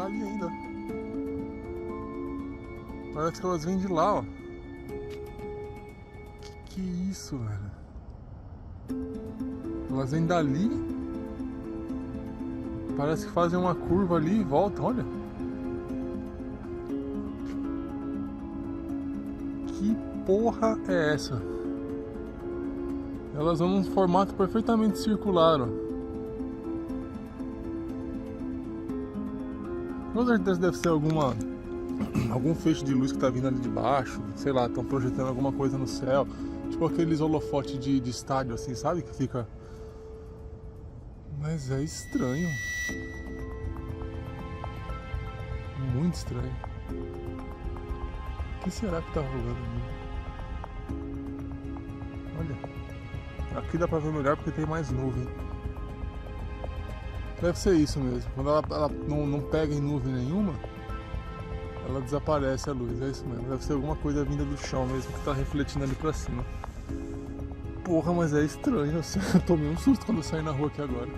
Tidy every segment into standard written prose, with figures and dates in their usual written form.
ali ainda. Parece que elas vêm de lá, ó. Que isso, velho? Elas vêm dali. Parece que fazem uma curva ali e voltam, olha. Que porra é essa? Elas vão num formato perfeitamente circular, ó. Com certeza deve ser algum feixe de luz que tá vindo ali de baixo. Sei lá, estão projetando alguma coisa no céu. Tipo aqueles holofotes de estádio, assim, sabe? Que fica... Mas é estranho. Muito estranho. O que será que tá rolando ali? Olha. Aqui dá pra ver melhor porque tem mais nuvem. Deve ser isso mesmo. Quando ela não pega em nuvem nenhuma, ela desaparece a luz. É isso mesmo. Deve ser alguma coisa vinda do chão mesmo que tá refletindo ali pra cima. Porra, mas é estranho. Eu tomei um susto quando eu saí na rua aqui agora.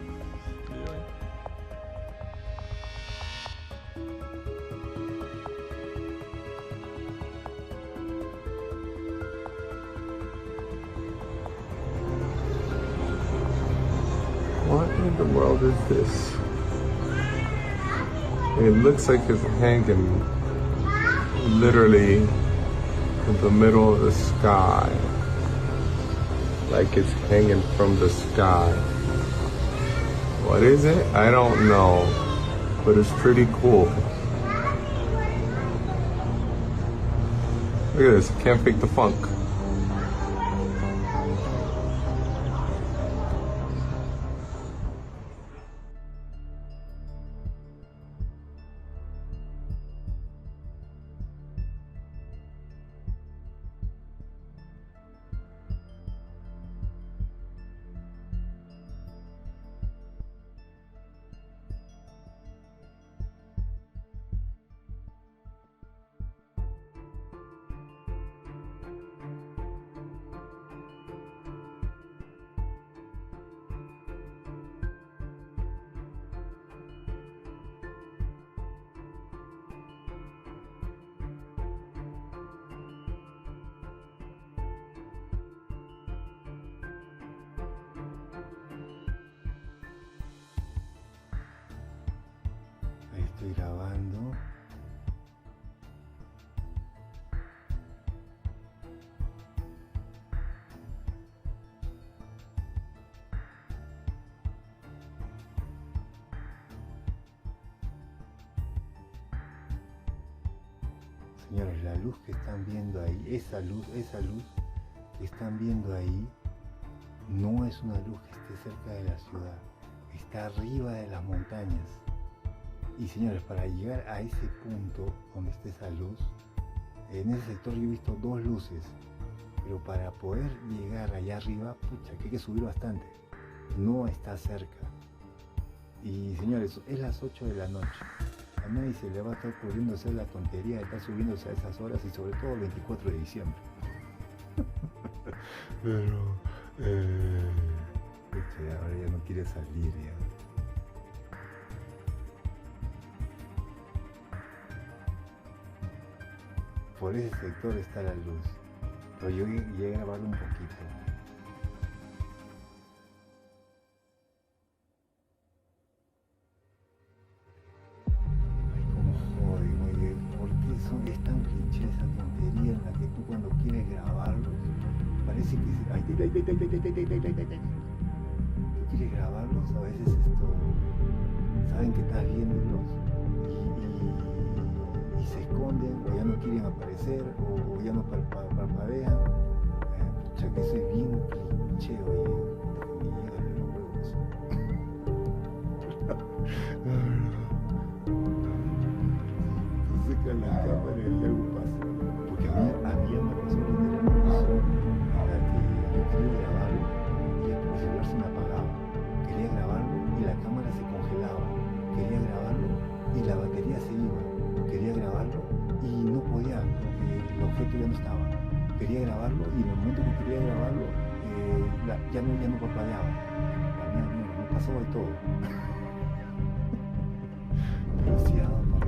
What in the world is this? It looks like it's hanging literally in the middle of the sky. Like it's hanging from the sky. What is it? I don't know. But it's pretty cool. Look at this. Can't fake the funk. Estoy grabando. Señores, la luz que están viendo ahí, esa luz que están viendo ahí, no es una luz que esté cerca de la ciudad, está arriba de las montañas. Y señores, para llegar a ese punto donde está esa luz, en ese sector yo he visto dos luces, pero para poder llegar allá arriba, pucha, que hay que subir bastante, no está cerca. Y señores, es las 8 de la noche, a nadie se le va a estar ocurriendo hacer la tontería de estar subiéndose a esas horas y sobre todo el 24 de diciembre. Pero, pucha, ahora ya no quiere salir ya. Por ese sector está la luz, pero yo llegué a grabarlo un poquito. Ay, cómo jode, oye, ¿por qué es tan cliché esa tontería en la que tú cuando quieres grabarlos, parece que... Ay, tú quieres grabarlos, a veces saben que estás viéndolos y se esconden o ya no quieren aparecer o ya no parpadean. Pucha, que eso es bien cliché, oye, me llegan los huevos. Se seca la cámara y algo pasa. Porque a mí ya me pasó literalmente a la que yo quería grabarlo y el celular se me apagaba. Quería grabarlo y la cámara se congelaba. Quería grabarlo y la batería se iba. Quería grabarlo y no podía porque el objeto ya no estaba. Quería grabarlo y en el momento que quería grabarlo ya no parpadeaba. Me pasaba de todo. Pero sí ha dado para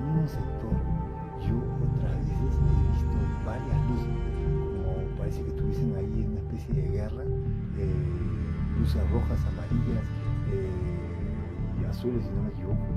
mismo sector yo otras veces he visto varias luces, como parece que estuviesen ahí en una especie de guerra, luces rojas, amarillas y azules, si no me equivoco,